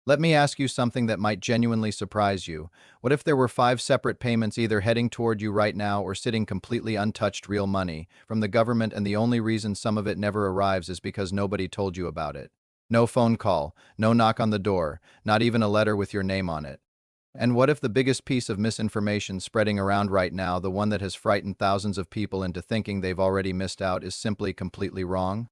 Let me ask you something that might genuinely surprise you. What if there were five separate payments either heading toward you right now or sitting completely untouched real money from the government, and the only reason some of it never arrives is because nobody told you about it? No phone call, no knock on the door, not even a letter with your name on it. And what if the biggest piece of misinformation spreading around right now, the one that has frightened thousands of people into thinking they've already missed out, is simply completely wrong?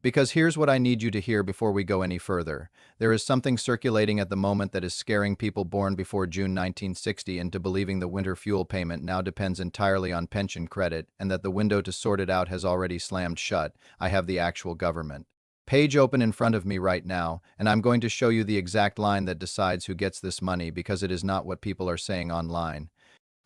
Because here's what I need you to hear before we go any further. There is something circulating at the moment that is scaring people born before June 1960 into believing the winter fuel payment now depends entirely on pension credit and that the window to sort it out has already slammed shut. I have the actual government page open in front of me right now, and I'm going to show you the exact line that decides who gets this money because it is not what people are saying online.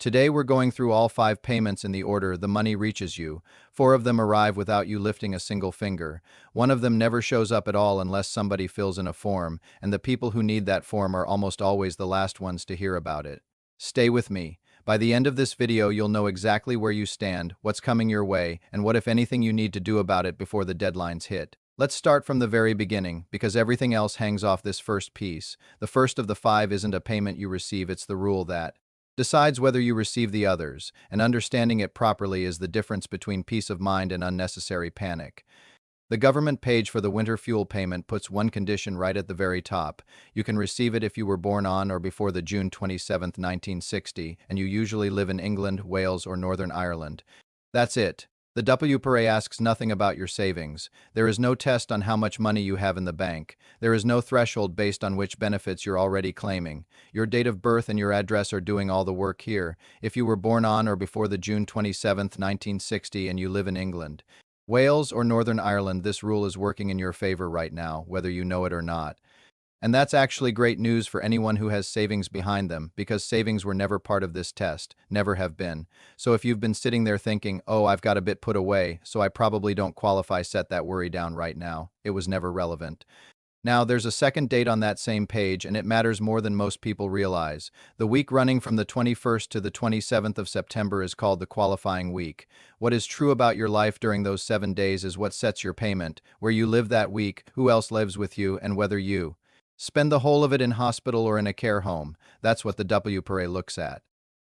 Today we're going through all five payments in the order the money reaches you. Four of them arrive without you lifting a single finger. One of them never shows up at all unless somebody fills in a form, and the people who need that form are almost always the last ones to hear about it. Stay with me. By the end of this video, you'll know exactly where you stand, what's coming your way, and what, if anything, you need to do about it before the deadlines hit. Let's start from the very beginning, because everything else hangs off this first piece. The first of the five isn't a payment you receive, it's the rule that decides whether you receive the others, and understanding it properly is the difference between peace of mind and unnecessary panic. The government page for the winter fuel payment puts one condition right at the very top. You can receive it if you were born on or before the June 27, 1960, and you usually live in England, Wales, or Northern Ireland. That's it. The WPRA asks nothing about your savings. There is no test on how much money you have in the bank. There is no threshold based on which benefits you're already claiming. Your date of birth and your address are doing all the work here. If you were born on or before the June 27, 1960, and you live in England, Wales, or Northern Ireland, this rule is working in your favor right now, whether you know it or not. And that's actually great news for anyone who has savings behind them, because savings were never part of this test, never have been. So if you've been sitting there thinking, oh, I've got a bit put away, so I probably don't qualify, set that worry down right now. It was never relevant. Now, there's a second date on that same page, and it matters more than most people realize. The week running from the 21st to the 27th of September is called the qualifying week. What is true about your life during those 7 days is what sets your payment, where you live that week, who else lives with you, and whether you spend the whole of it in hospital or in a care home. That's what the WPRA looks at.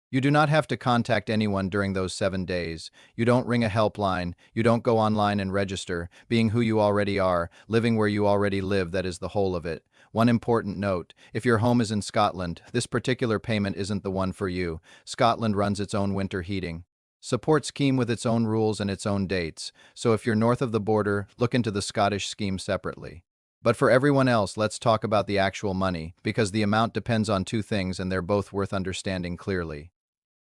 You do not have to contact anyone during those 7 days. You don't ring a helpline. You don't go online and register, being who you already are, living where you already live. That is the whole of it. One important note, if your home is in Scotland, this particular payment isn't the one for you. Scotland runs its own winter heating support scheme with its own rules and its own dates. So if you're north of the border, look into the Scottish scheme separately. But for everyone else, let's talk about the actual money, because the amount depends on two things and they're both worth understanding clearly.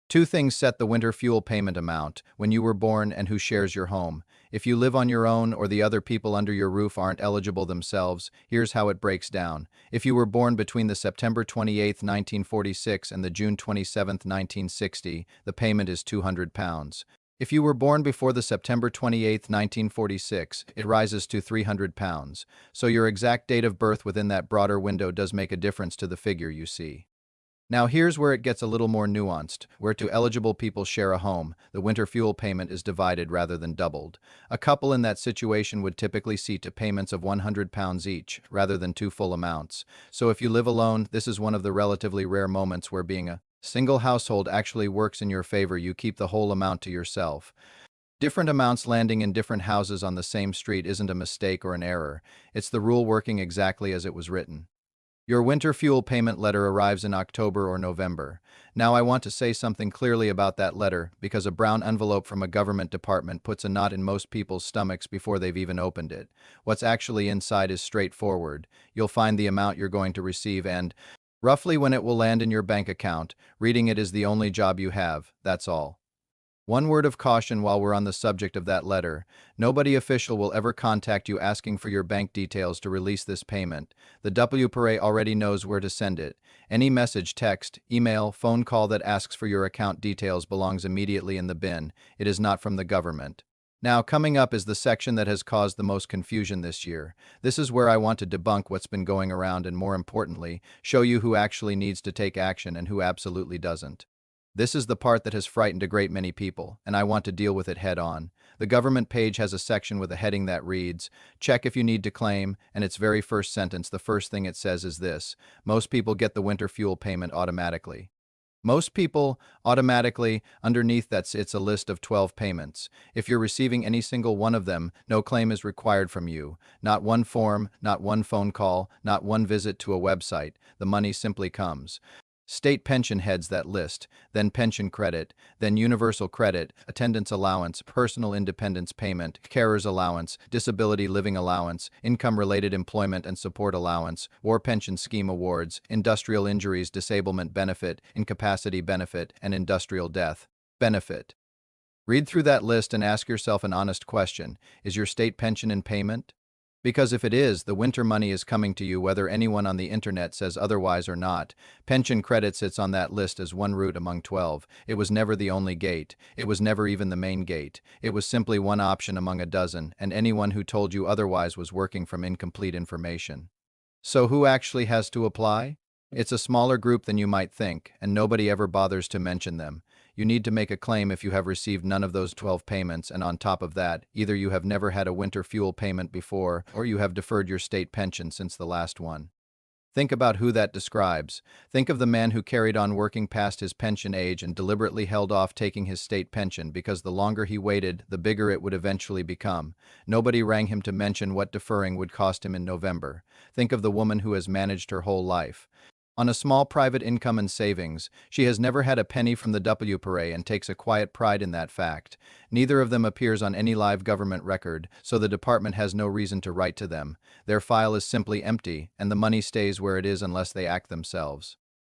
Two things set the winter fuel payment amount: when you were born and who shares your home. If you live on your own or the other people under your roof aren't eligible themselves, here's how it breaks down. If you were born between the September 28, 1946 and the June 27, 1960, the payment is £200. If you were born before the September 28, 1946, it rises to £300. So your exact date of birth within that broader window does make a difference to the figure you see. Now here's where it gets a little more nuanced. Where two eligible people share a home, the winter fuel payment is divided rather than doubled. A couple in that situation would typically see to payments of £100 each, rather than two full amounts. So if you live alone, this is one of the relatively rare moments where being a single household actually works in your favor. You keep the whole amount to yourself. Different amounts landing in different houses on the same street isn't a mistake or an error. It's the rule working exactly as it was written. Your winter fuel payment letter arrives in October or November. Now I want to say something clearly about that letter, because a brown envelope from a government department puts a knot in most people's stomachs before they've even opened it. What's actually inside is straightforward. You'll find the amount you're going to receive and roughly when it will land in your bank account. Reading it is the only job you have, that's all. One word of caution while we're on the subject of that letter: nobody official will ever contact you asking for your bank details to release this payment. The WPRA already knows where to send it. Any message, text, email, phone call that asks for your account details belongs immediately in the bin. It is not from the government. Now, coming up is the section that has caused the most confusion this year. This is where I want to debunk what's been going around and, more importantly, show you who actually needs to take action and who absolutely doesn't. This is the part that has frightened a great many people, and I want to deal with it head on. The government page has a section with a heading that reads, "Check if you need to claim," and its very first sentence, the first thing it says is this: most people get the winter fuel payment automatically. Most people automatically, underneath it's a list of 12 payments. If you're receiving any single one of them, no claim is required from you. Not one form, not one phone call, not one visit to a website. The money simply comes. State pension heads that list, then pension credit, then universal credit, attendance allowance, personal independence payment, carer's allowance, disability living allowance, income-related employment and support allowance, war pension scheme awards, industrial injuries disablement benefit, incapacity benefit, and industrial death benefit. Read through that list and ask yourself an honest question. Is your state pension in payment? Because if it is, the winter money is coming to you whether anyone on the internet says otherwise or not. Pension credit sits on that list as one route among 12. It was never the only gate. It was never even the main gate. It was simply one option among a dozen, and anyone who told you otherwise was working from incomplete information. So who actually has to apply? It's a smaller group than you might think, and nobody ever bothers to mention them. You need to make a claim if you have received none of those 12 payments, and on top of that, either you have never had a winter fuel payment before, or you have deferred your state pension since the last one. Think about who that describes. Think of the man who carried on working past his pension age and deliberately held off taking his state pension because the longer he waited, the bigger it would eventually become. Nobody rang him to mention what deferring would cost him in November. Think of the woman who has managed her whole life on a small private income and savings. She has never had a penny from the WPRA and takes a quiet pride in that fact. Neither of them appears on any live government record, so the department has no reason to write to them. Their file is simply empty, and the money stays where it is unless they act themselves.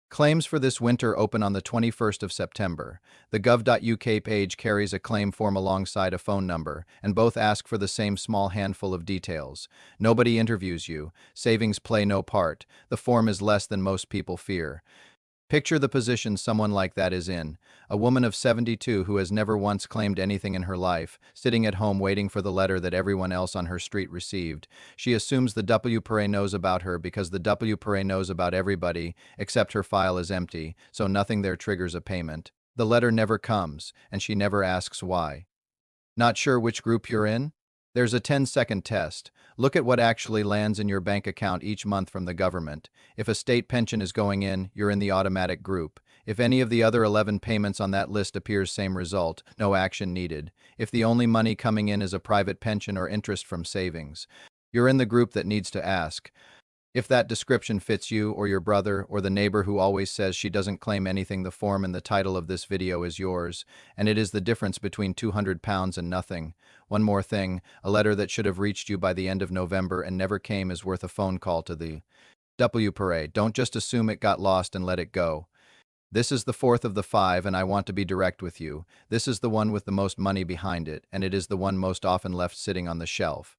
Claims for this winter open on the 21st of September. The gov.uk page carries a claim form alongside a phone number, and both ask for the same small handful of details. Nobody interviews you. Savings play no part. The form is less than most people fear. Picture the position someone like that is in. A woman of 72 who has never once claimed anything in her life, sitting at home waiting for the letter that everyone else on her street received. She assumes the WPRA knows about her because the WPRA knows about everybody, except her file is empty, so nothing there triggers a payment. The letter never comes, and she never asks why. Not sure which group you're in? There's a 10-second test. Look at what actually lands in your bank account each month from the government. If a state pension is going in, you're in the automatic group. If any of the other 11 payments on that list appears same result, no action needed. If the only money coming in is a private pension or interest from savings, you're in the group that needs to ask. If that description fits you or your brother or the neighbor who always says she doesn't claim anything, the form and the title of this video is yours, and it is the difference between £200 and nothing. One more thing, a letter that should have reached you by the end of November and never came is worth a phone call to the WPRA. Don't just assume it got lost and let it go. This is the fourth of the 5, and I want to be direct with you. This is the one with the most money behind it, and it is the one most often left sitting on the shelf.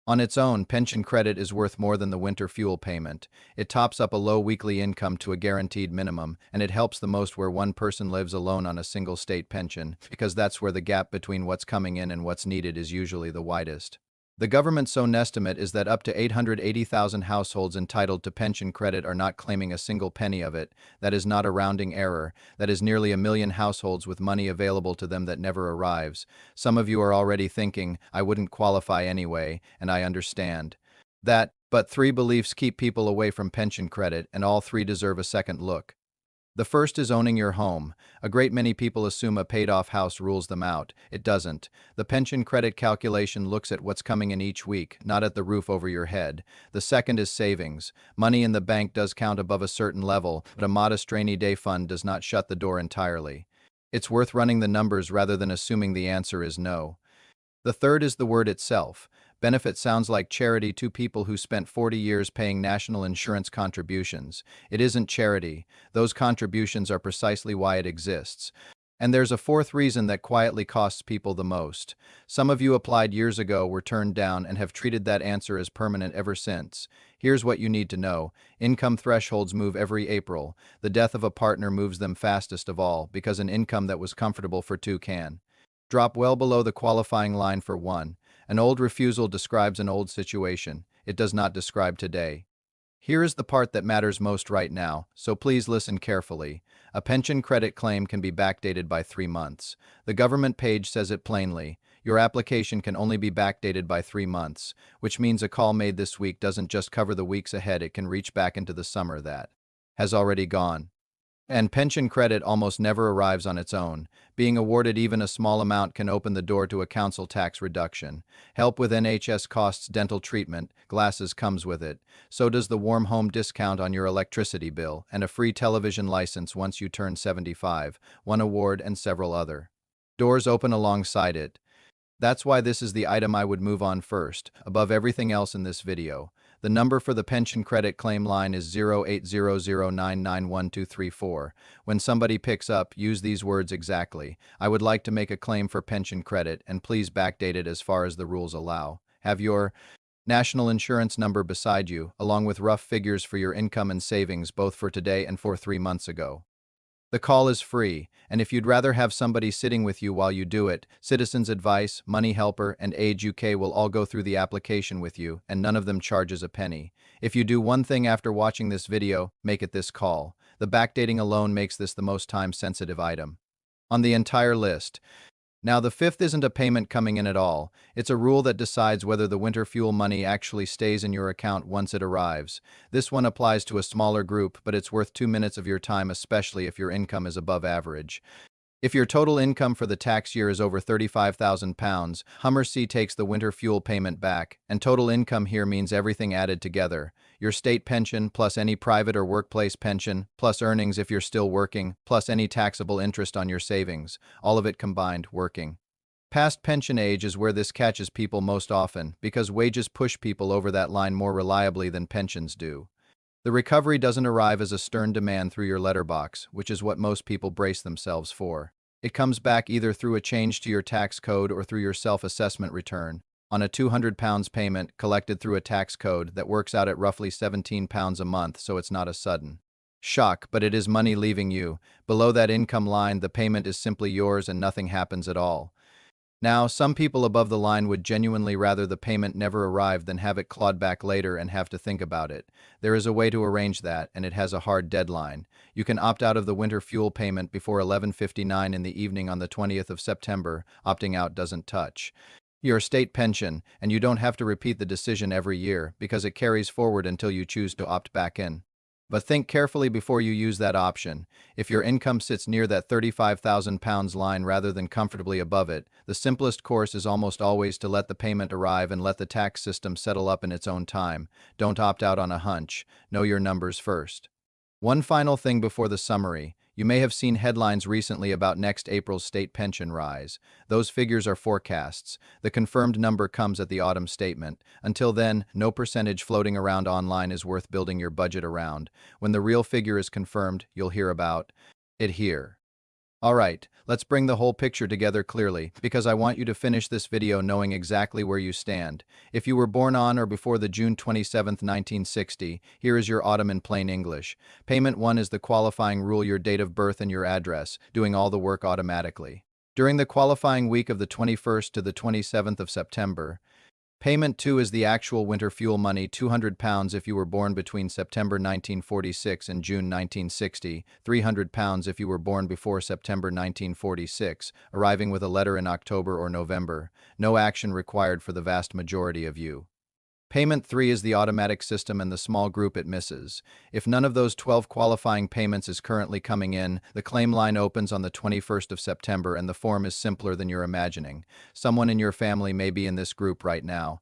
On its own, pension credit is worth more than the winter fuel payment. It tops up a low weekly income to a guaranteed minimum, and it helps the most where one person lives alone on a single state pension, because that's where the gap between what's coming in and what's needed is usually the widest. The government's own estimate is that up to 880,000 households entitled to pension credit are not claiming a single penny of it. That is not a rounding error. That is nearly 1 million households with money available to them that never arrives. Some of you are already thinking, I wouldn't qualify anyway, and I understand that, but 3 beliefs keep people away from pension credit, and all 3 deserve a second look. The first is owning your home. A great many people assume a paid-off house rules them out. It doesn't. The pension credit calculation looks at what's coming in each week, not at the roof over your head. The second is savings. Money in the bank does count above a certain level, but a modest rainy day fund does not shut the door entirely. It's worth running the numbers rather than assuming the answer is no. The third is the word itself. Benefit sounds like charity to people who spent 40 years paying national insurance contributions. It isn't charity. Those contributions are precisely why it exists. And there's a fourth reason that quietly costs people the most. Some of you applied years ago, were turned down, and have treated that answer as permanent ever since. Here's what you need to know. Income thresholds move every April. The death of a partner moves them fastest of all, because an income that was comfortable for 2 can drop well below the qualifying line for 1. An old refusal describes an old situation. It does not describe today. Here is the part that matters most right now, so please listen carefully. A pension credit claim can be backdated by 3 months. The government page says it plainly. Your application can only be backdated by 3 months, which means a call made this week doesn't just cover the weeks ahead, it can reach back into the summer that has already gone. And pension credit almost never arrives on its own. Being awarded even a small amount can open the door to a council tax reduction. Help with NHS costs, dental treatment, glasses comes with it. So does the warm home discount on your electricity bill, and a free television license once you turn 75, one award and several other doors open alongside it. That's why this is the item I would move on first, above everything else in this video. The number for the pension credit claim line is 0800991234. When somebody picks up, use these words exactly. I would like to make a claim for pension credit, and please backdate it as far as the rules allow. Have your national insurance number beside you, along with rough figures for your income and savings both for today and for 3 months ago. The call is free, and if you'd rather have somebody sitting with you while you do it, Citizens Advice, Money Helper, and Age UK will all go through the application with you, and none of them charges a penny. If you do one thing after watching this video, make it this call. The backdating alone makes this the most time-sensitive item on the entire list. Now, the fifth isn't a payment coming in at all. It's a rule that decides whether the winter fuel money actually stays in your account once it arrives. This one applies to a smaller group, but it's worth 2 minutes of your time, especially if your income is above average. If your total income for the tax year is over £35,000, Hummer C takes the winter fuel payment back, and total income here means everything added together. Your state pension, plus any private or workplace pension, plus earnings if you're still working, plus any taxable interest on your savings, all of it combined, working. Past pension age is where this catches people most often, because wages push people over that line more reliably than pensions do. The recovery doesn't arrive as a stern demand through your letterbox, which is what most people brace themselves for. It comes back either through a change to your tax code or through your self-assessment return, on a £200 payment collected through a tax code that works out at roughly £17 a month, so it's not a sudden shock, but it is money leaving you. Below that income line, the payment is simply yours and nothing happens at all. Now, some people above the line would genuinely rather the payment never arrived than have it clawed back later and have to think about it. There is a way to arrange that, and it has a hard deadline. You can opt out of the winter fuel payment before 11:59 in the evening on the 20th of September. Opting out doesn't touch your state pension, and you don't have to repeat the decision every year because it carries forward until you choose to opt back in. But think carefully before you use that option. If your income sits near that £35,000 line rather than comfortably above it, the simplest course is almost always to let the payment arrive and let the tax system settle up in its own time. Don't opt out on a hunch. Know your numbers first. One final thing before the summary. You may have seen headlines recently about next April's state pension rise. Those figures are forecasts. The confirmed number comes at the autumn statement. Until then, no percentage floating around online is worth building your budget around. When the real figure is confirmed, you'll hear about it here. All right, let's bring the whole picture together clearly, because I want you to finish this video knowing exactly where you stand. If you were born on or before the June 27, 1960, here is your autumn in plain English. Payment 1 is the qualifying rule: your date of birth and your address, doing all the work automatically. During the qualifying week of the 21st to the 27th of September, Payment 2 is the actual winter fuel money, £200 if you were born between September 1946 and June 1960, £300 if you were born before September 1946, arriving with a letter in October or November. No action required for the vast majority of you. Payment 3 is the automatic system and the small group it misses. If none of those 12 qualifying payments is currently coming in, the claim line opens on the 21st of September and the form is simpler than you're imagining. Someone in your family may be in this group right now.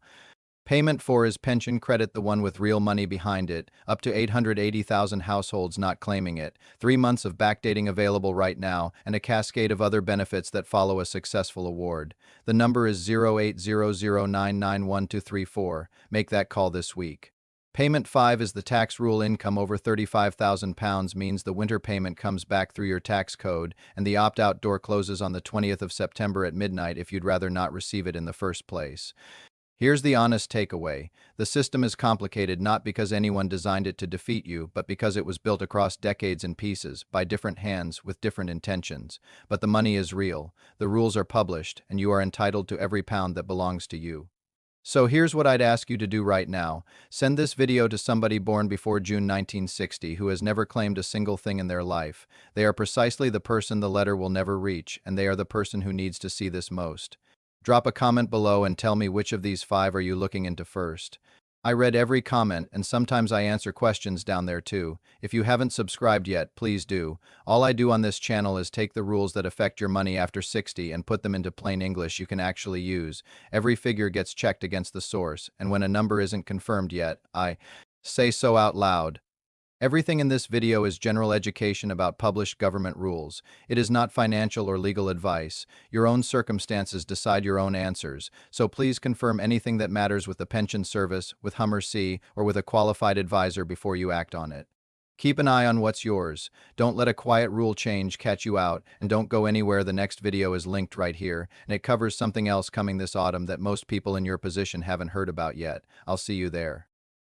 Payment 4 is pension credit, the one with real money behind it, up to 880,000 households not claiming it, 3 months of backdating available right now, and a cascade of other benefits that follow a successful award. The number is 0800991234. Make that call this week. Payment 5 is the tax rule. Income over £35,000 means the winter payment comes back through your tax code, and the opt-out door closes on the 20th of September at midnight if you'd rather not receive it in the first place. Here's the honest takeaway. The system is complicated not because anyone designed it to defeat you, but because it was built across decades in pieces, by different hands, with different intentions. But the money is real, the rules are published, and you are entitled to every pound that belongs to you. So here's what I'd ask you to do right now. Send this video to somebody born before June 1960 who has never claimed a single thing in their life. They are precisely the person the letter will never reach, and they are the person who needs to see this most. Drop a comment below and tell me which of these 5 are you looking into first. I read every comment, and sometimes I answer questions down there too. If you haven't subscribed yet, please do. All I do on this channel is take the rules that affect your money after 60 and put them into plain English you can actually use. Every figure gets checked against the source, and when a number isn't confirmed yet, I say so out loud. Everything in this video is general education about published government rules. It is not financial or legal advice. Your own circumstances decide your own answers, so please confirm anything that matters with the pension service, with Hummer C, or with a qualified advisor before you act on it. Keep an eye on what's yours. Don't let a quiet rule change catch you out, and don't go anywhere. The next video is linked right here, and it covers something else coming this autumn that most people in your position haven't heard about yet. I'll see you there.